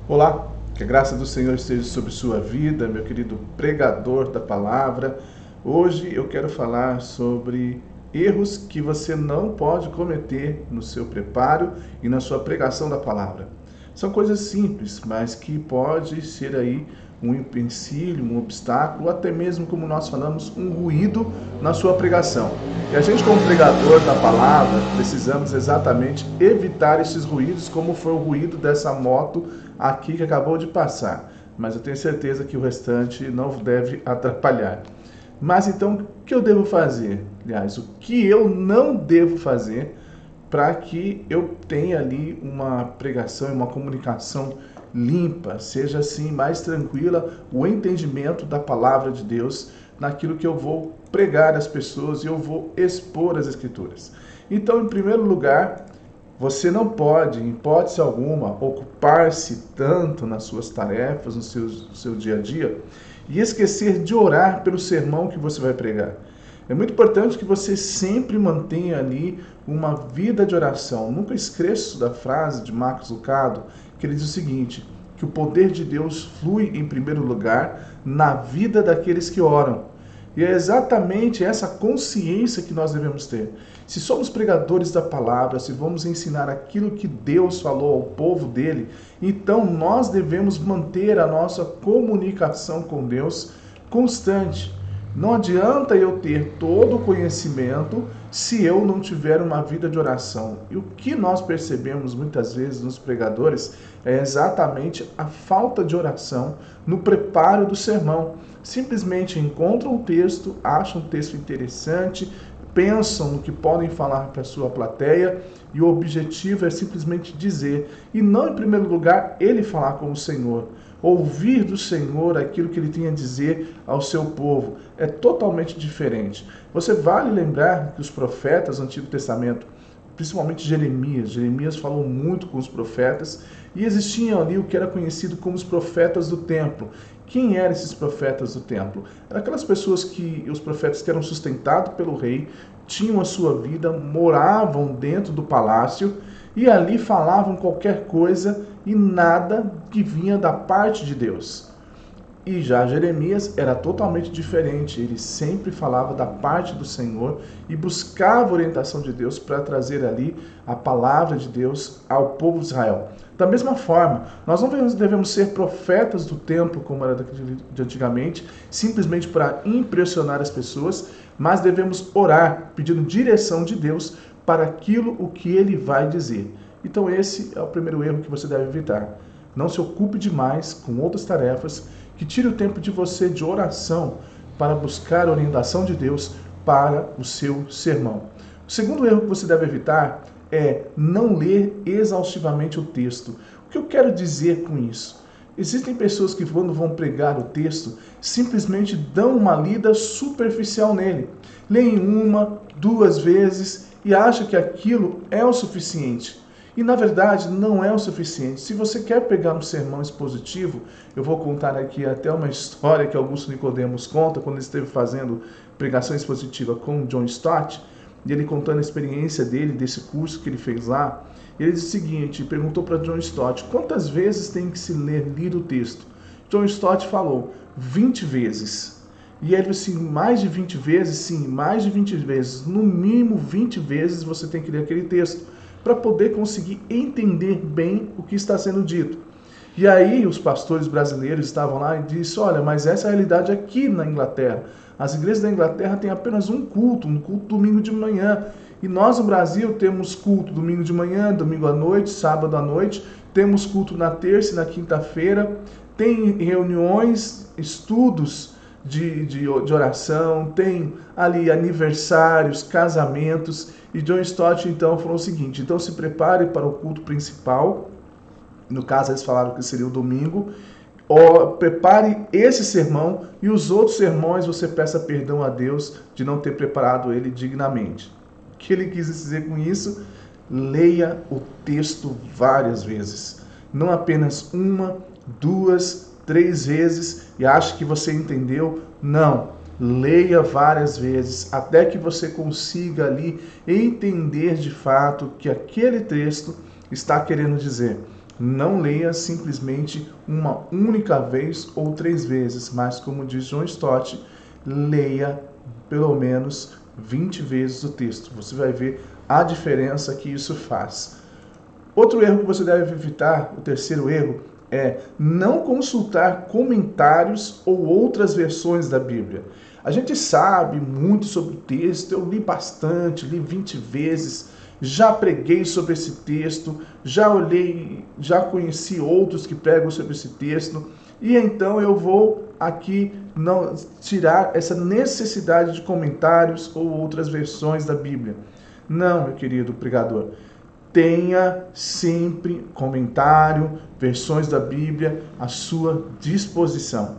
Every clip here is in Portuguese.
Olá, que a graça do Senhor esteja sobre sua vida, meu querido pregador da palavra. Hoje eu quero falar sobre erros que você não pode cometer no seu preparo e na sua pregação da palavra. São coisas simples, mas que pode ser aí um empecilho, um obstáculo, ou até mesmo, como nós falamos, um ruído na sua pregação. E a gente, como pregador da palavra, precisamos exatamente evitar esses ruídos, como foi o ruído dessa moto aqui que acabou de passar. Mas eu tenho certeza que o restante não deve atrapalhar. Mas então, o que eu devo fazer? Aliás, o que eu não devo fazer para que eu tenha ali uma pregação e uma comunicação limpa, seja assim mais tranquila o entendimento da palavra de Deus naquilo que eu vou pregar às pessoas e eu vou expor as Escrituras. Então, em primeiro lugar, você não pode, em hipótese alguma, ocupar-se tanto nas suas tarefas, no seu dia a dia, e esquecer de orar pelo sermão que você vai pregar. É muito importante que você sempre mantenha ali uma vida de oração. Nunca esqueço da frase de Marcos Lucado, que ele diz o seguinte, que o poder de Deus flui em primeiro lugar na vida daqueles que oram. E é exatamente essa consciência que nós devemos ter. Se somos pregadores da palavra, se vamos ensinar aquilo que Deus falou ao povo dele, então nós devemos manter a nossa comunicação com Deus constante. Não adianta eu ter todo o conhecimento se eu não tiver uma vida de oração. E o que nós percebemos muitas vezes nos pregadores é exatamente a falta de oração no preparo do sermão. Simplesmente encontram um texto, acham um texto interessante, pensam no que podem falar para a sua plateia e o objetivo é simplesmente dizer, e não em primeiro lugar ele falar com o Senhor. Ouvir do Senhor aquilo que ele tem a dizer ao seu povo é totalmente diferente. Você vale lembrar que os profetas do Antigo Testamento, principalmente Jeremias falou muito com os profetas e existiam ali o que era conhecido como os profetas do templo. Quem eram esses profetas do templo? Eram aquelas pessoas os profetas que eram sustentados pelo rei, tinham a sua vida, moravam dentro do palácio e ali falavam qualquer coisa e nada que vinha da parte de Deus. E já Jeremias era totalmente diferente, ele sempre falava da parte do Senhor e buscava a orientação de Deus para trazer ali a palavra de Deus ao povo de Israel. Da mesma forma, nós não devemos ser profetas do templo, como era de antigamente, simplesmente para impressionar as pessoas, mas devemos orar, pedindo direção de Deus para aquilo o que ele vai dizer. Então esse é o primeiro erro que você deve evitar. Não se ocupe demais com outras tarefas, que tire o tempo de você de oração para buscar a orientação de Deus para o seu sermão. O segundo erro que você deve evitar é não ler exaustivamente o texto. O que eu quero dizer com isso? Existem pessoas que quando vão pregar o texto, simplesmente dão uma lida superficial nele. Leem uma, duas vezes e acham que aquilo é o suficiente. E na verdade não é o suficiente. Se você quer pegar um sermão expositivo, eu vou contar aqui até uma história que Augusto Nicodemos conta quando ele esteve fazendo pregação expositiva com John Stott, e ele contando a experiência dele, desse curso que ele fez lá. Ele disse o seguinte, perguntou para John Stott, quantas vezes tem que se ler o texto? John Stott falou, 20 vezes. E ele disse, mais de 20 vezes? Sim, mais de 20 vezes. No mínimo 20 vezes você tem que ler aquele texto para poder conseguir entender bem o que está sendo dito. E aí os pastores brasileiros estavam lá e disseram, olha, mas essa é a realidade aqui na Inglaterra. As igrejas da Inglaterra têm apenas um culto domingo de manhã. E nós no Brasil temos culto domingo de manhã, domingo à noite, sábado à noite, temos culto na terça e na quinta-feira, tem reuniões, estudos de oração, tem ali aniversários, casamentos. E John Stott então falou o seguinte, então se prepare para o culto principal, no caso eles falaram que seria o domingo, prepare esse sermão e os outros sermões você peça perdão a Deus de não ter preparado ele dignamente. O que ele quis dizer com isso? Leia o texto várias vezes, não apenas uma, duas, 3 vezes e ache que você entendeu. Não, leia várias vezes até que você consiga ali entender de fato o que aquele texto está querendo dizer. Não leia simplesmente uma única vez ou 3 vezes, mas como diz John Stott, leia pelo menos 20 vezes o texto. Você vai ver a diferença que isso faz. Outro erro que você deve evitar, o terceiro erro, é não consultar comentários ou outras versões da Bíblia. A gente sabe muito sobre o texto, eu li bastante, li 20 vezes, já preguei sobre esse texto, já olhei, já conheci outros que pregam sobre esse texto, e então eu vou aqui não tirar essa necessidade de comentários ou outras versões da Bíblia. Não, meu querido pregador. Tenha sempre comentário, versões da Bíblia à sua disposição.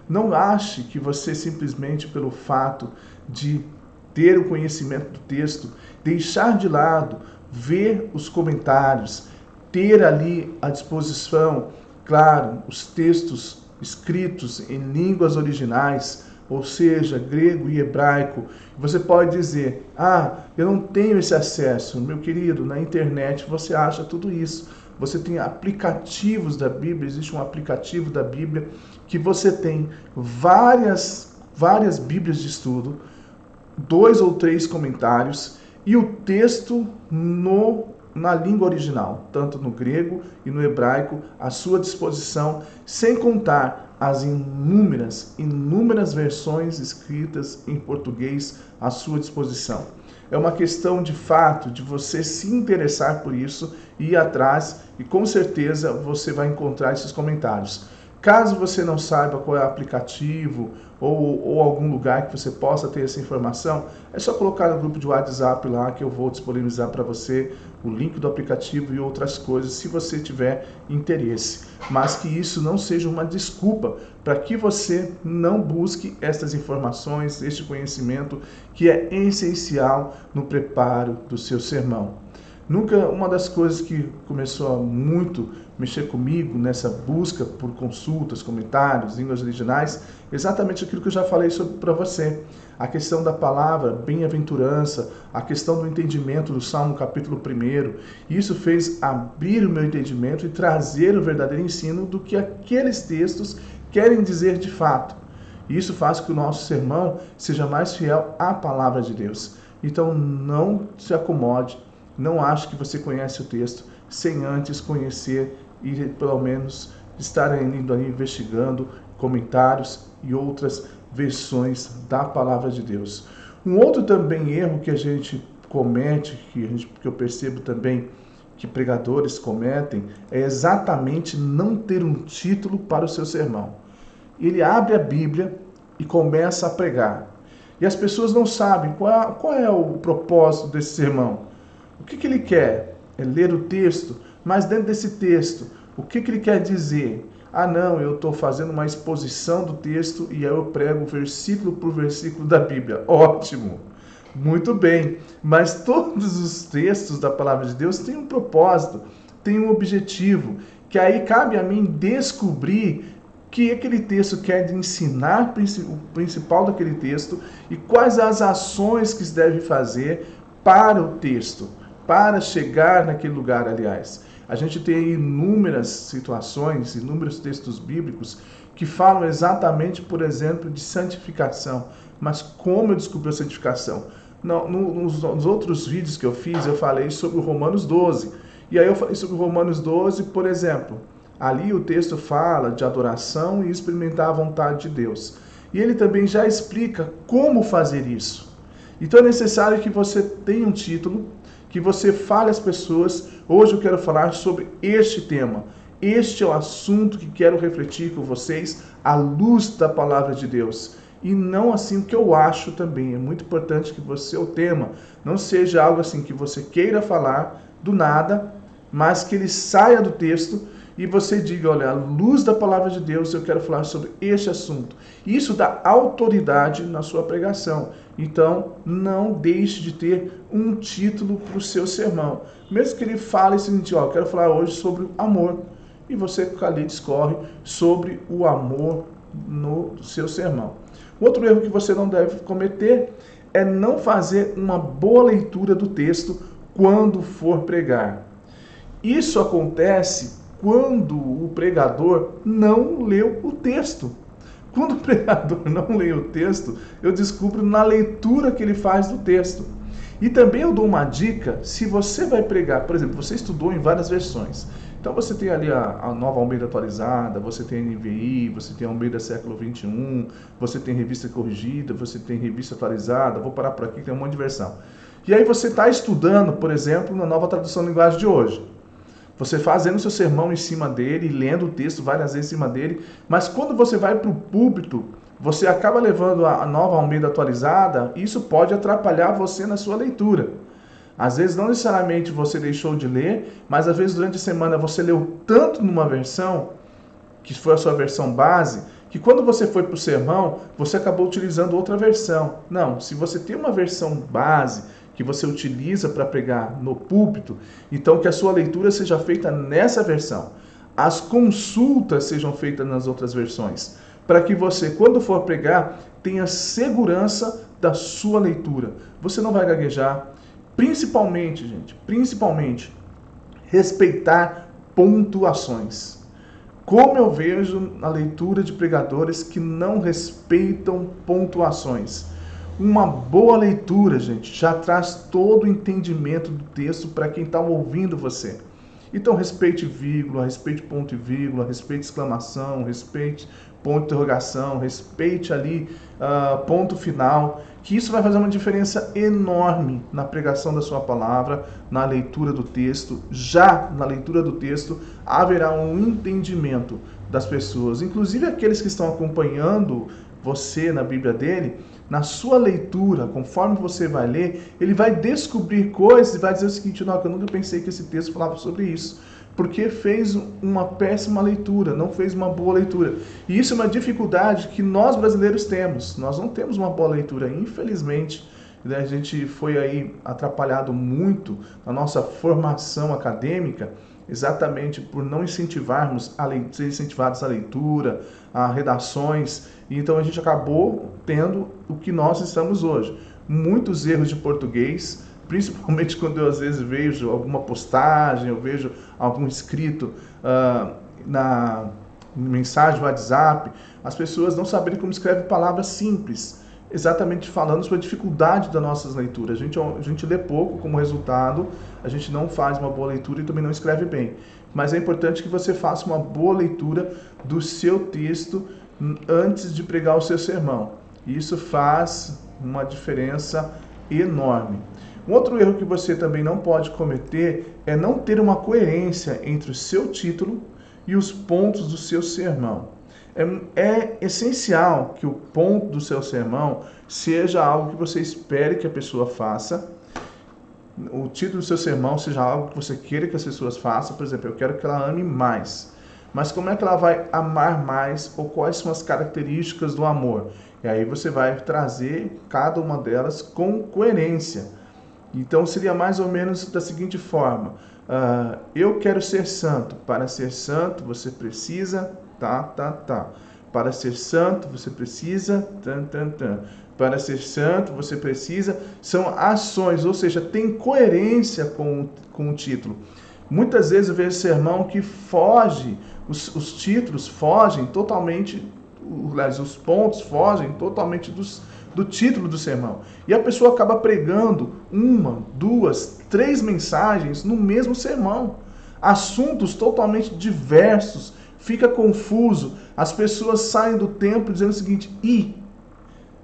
Não ache que você simplesmente pelo fato de ter o conhecimento do texto, deixar de lado, ver os comentários, ter ali à disposição, claro, os textos escritos em línguas originais, ou seja, grego e hebraico. Você pode dizer, eu não tenho esse acesso. Meu querido, na internet você acha tudo isso. Você tem aplicativos da Bíblia, existe um aplicativo da Bíblia que você tem várias Bíblias de estudo, 2 ou 3 comentários e o texto na língua original, tanto no grego e no hebraico, à sua disposição, sem contar as inúmeras versões escritas em português à sua disposição. É uma questão de fato de você se interessar por isso e ir atrás, e com certeza você vai encontrar esses comentários. Caso você não saiba qual é o aplicativo ou algum lugar que você possa ter essa informação, é só colocar no grupo de WhatsApp lá que eu vou disponibilizar para você o link do aplicativo e outras coisas, se você tiver interesse. Mas que isso não seja uma desculpa para que você não busque estas informações, este conhecimento que é essencial no preparo do seu sermão. Uma das coisas que começou a muito mexer comigo nessa busca por consultas, comentários, línguas originais, exatamente aquilo que eu já falei para você. A questão da palavra bem-aventurança, a questão do entendimento do Salmo capítulo 1. Isso fez abrir o meu entendimento e trazer o verdadeiro ensino do que aqueles textos querem dizer de fato. Isso faz com que o nosso sermão seja mais fiel à palavra de Deus. Então não se acomode. Não ache que você conhece o texto sem antes conhecer e pelo menos estar indo ali investigando comentários e outras versões da palavra de Deus. Um outro também erro que a gente comete, que eu percebo também que pregadores cometem, é exatamente não ter um título para o seu sermão. Ele abre a Bíblia e começa a pregar. E as pessoas não sabem qual é o propósito desse sermão. O que ele quer? É ler o texto, mas dentro desse texto, o que ele quer dizer? Não, eu estou fazendo uma exposição do texto e aí eu prego versículo por versículo da Bíblia. Ótimo! Muito bem, mas todos os textos da palavra de Deus têm um propósito, têm um objetivo, que aí cabe a mim descobrir o que aquele texto quer ensinar, o principal daquele texto, e quais as ações que se deve fazer para o texto, para chegar naquele lugar, aliás. A gente tem inúmeras situações, inúmeros textos bíblicos que falam exatamente, por exemplo, de santificação. Mas como eu descobri a santificação? Nos outros vídeos que eu fiz, eu falei sobre o Romanos 12. E aí eu falei sobre o Romanos 12, por exemplo. Ali o texto fala de adoração e experimentar a vontade de Deus. E ele também já explica como fazer isso. Então é necessário que você tenha um título, que você fale às pessoas. Hoje eu quero falar sobre este tema. Este é o assunto que quero refletir com vocês à luz da palavra de Deus. E não assim o que eu acho também. É muito importante que o tema não seja algo assim que você queira falar do nada, mas que ele saia do texto e você diga, olha, à luz da palavra de Deus, eu quero falar sobre este assunto. Isso dá autoridade na sua pregação. Então, não deixe de ter um título para o seu sermão. Mesmo que ele fale o seguinte, eu quero falar hoje sobre o amor. E você ali discorre sobre o amor no seu sermão. Outro erro que você não deve cometer é não fazer uma boa leitura do texto quando for pregar. Isso acontece quando o pregador não leu o texto. Quando o pregador não lê o texto, eu descubro na leitura que ele faz do texto. E também eu dou uma dica, se você vai pregar, por exemplo, você estudou em várias versões. Então você tem ali a Nova Almeida Atualizada, você tem a NVI, você tem a Almeida Século XXI, você tem Revista Corrigida, você tem Revista Atualizada, vou parar por aqui, tem um monte de versão. E aí você está estudando, por exemplo, na Nova Tradução da Linguagem de hoje. Você fazendo seu sermão em cima dele, lendo o texto várias vezes em cima dele, mas quando você vai para o púlpito, você acaba levando a Nova Almeida Atualizada, e isso pode atrapalhar você na sua leitura. Às vezes não necessariamente você deixou de ler, mas às vezes durante a semana você leu tanto numa versão, que foi a sua versão base, que quando você foi para o sermão, você acabou utilizando outra versão. Não, se você tem uma versão base que você utiliza para pregar no púlpito, então que a sua leitura seja feita nessa versão. As consultas sejam feitas nas outras versões, para que você, quando for pregar, tenha segurança da sua leitura. Você não vai gaguejar. Principalmente, gente, respeitar pontuações. Como eu vejo na leitura de pregadores que não respeitam pontuações. Uma boa leitura, gente, já traz todo o entendimento do texto para quem está ouvindo você. Então, respeite vírgula, respeite ponto e vírgula, respeite exclamação, respeite ponto de interrogação, respeite ali ponto final, que isso vai fazer uma diferença enorme na pregação da sua palavra, na leitura do texto. Já na leitura do texto haverá um entendimento das pessoas, inclusive aqueles que estão acompanhando você na Bíblia dele. Na sua leitura, conforme você vai ler, ele vai descobrir coisas e vai dizer o seguinte: não, eu nunca pensei que esse texto falava sobre isso, porque fez uma péssima leitura, não fez uma boa leitura. E isso é uma dificuldade que nós brasileiros temos. Nós não temos uma boa leitura, infelizmente. A gente foi aí atrapalhado muito na nossa formação acadêmica, exatamente por não incentivarmos ser incentivados à leitura, a redações. Então a gente acabou tendo o que nós estamos hoje. Muitos erros de português, principalmente quando eu às vezes vejo alguma postagem, eu vejo algum escrito na mensagem do WhatsApp, as pessoas não saberem como escreve palavras simples, exatamente falando sobre a dificuldade das nossas leituras. A gente lê pouco, como resultado, a gente não faz uma boa leitura e também não escreve bem. Mas é importante que você faça uma boa leitura do seu texto antes de pregar o seu sermão. Isso faz uma diferença enorme. Um outro erro que você também não pode cometer é não ter uma coerência entre o seu título e os pontos do seu sermão. É essencial que o ponto do seu sermão seja algo que você espere que a pessoa faça. O título do seu sermão seja algo que você queira que as pessoas façam. Por exemplo, eu quero que ela ame mais. Mas como é que ela vai amar mais, ou quais são as características do amor? E aí você vai trazer cada uma delas com coerência. Então seria mais ou menos da seguinte forma: eu quero ser santo. Para ser santo você precisa Para ser santo você precisa Para ser santo você precisa. São ações, ou seja, tem coerência com o título. Muitas vezes eu vejo sermão que foge, os títulos fogem totalmente, os pontos fogem totalmente do título do sermão. E a pessoa acaba pregando 1, 2, 3 mensagens no mesmo sermão. Assuntos totalmente diversos, fica confuso. As pessoas saem do templo dizendo o seguinte: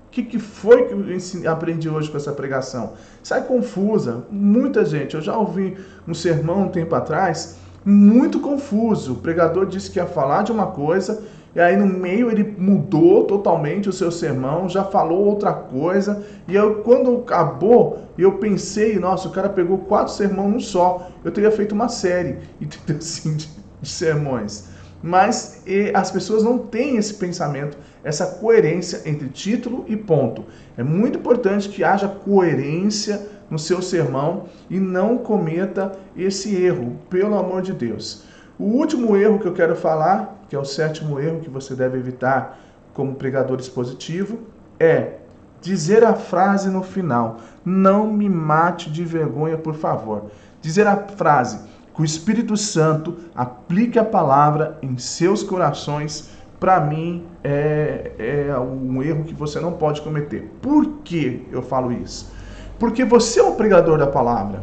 o que foi que eu aprendi hoje com essa pregação? Sai confusa. Muita gente, eu já ouvi um sermão um tempo atrás, muito confuso. O pregador disse que ia falar de uma coisa, e aí no meio ele mudou totalmente o seu sermão, já falou outra coisa, e eu, quando acabou, eu pensei, nossa, o cara pegou 4 sermões num só. Eu teria feito uma série, entendeu? Assim, de sermões. Mas as pessoas não têm esse pensamento, essa coerência entre título e ponto. É muito importante que haja coerência no seu sermão e não cometa esse erro, pelo amor de Deus. O último erro que eu quero falar, que é o 7º erro que você deve evitar como pregador expositivo, é dizer a frase no final: não me mate de vergonha, por favor. Dizer a frase: Que o Espírito Santo aplique a palavra em seus corações. Para mim, é um erro que você não pode cometer. Por que eu falo isso? Porque você é o pregador da palavra.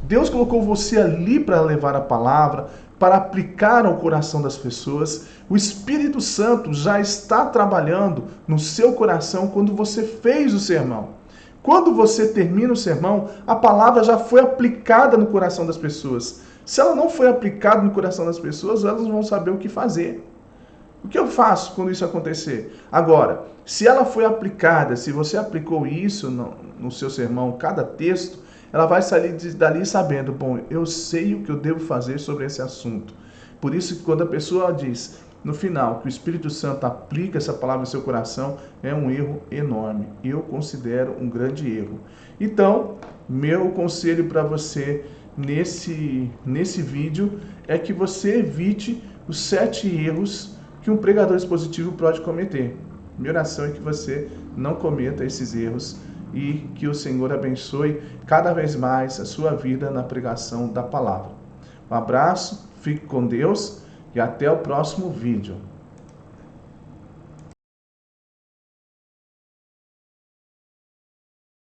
Deus colocou você ali para levar a palavra, para aplicar ao coração das pessoas. O Espírito Santo já está trabalhando no seu coração quando você fez o sermão. Quando você termina o sermão, a palavra já foi aplicada no coração das pessoas. Se ela não foi aplicada no coração das pessoas, elas não vão saber o que fazer. O que eu faço quando isso acontecer? Agora, se ela foi aplicada, se você aplicou isso no seu sermão, cada texto, ela vai sair dali sabendo, bom, eu sei o que eu devo fazer sobre esse assunto. Por isso que quando a pessoa diz, no final, que o Espírito Santo aplica essa palavra no seu coração, é um erro enorme. Eu considero um grande erro. Então, meu conselho para você nesse vídeo é que você evite os 7 erros que um pregador expositivo pode cometer. Minha oração é que você não cometa esses erros e que o Senhor abençoe cada vez mais a sua vida na pregação da palavra. Um abraço, fique com Deus e até o próximo vídeo.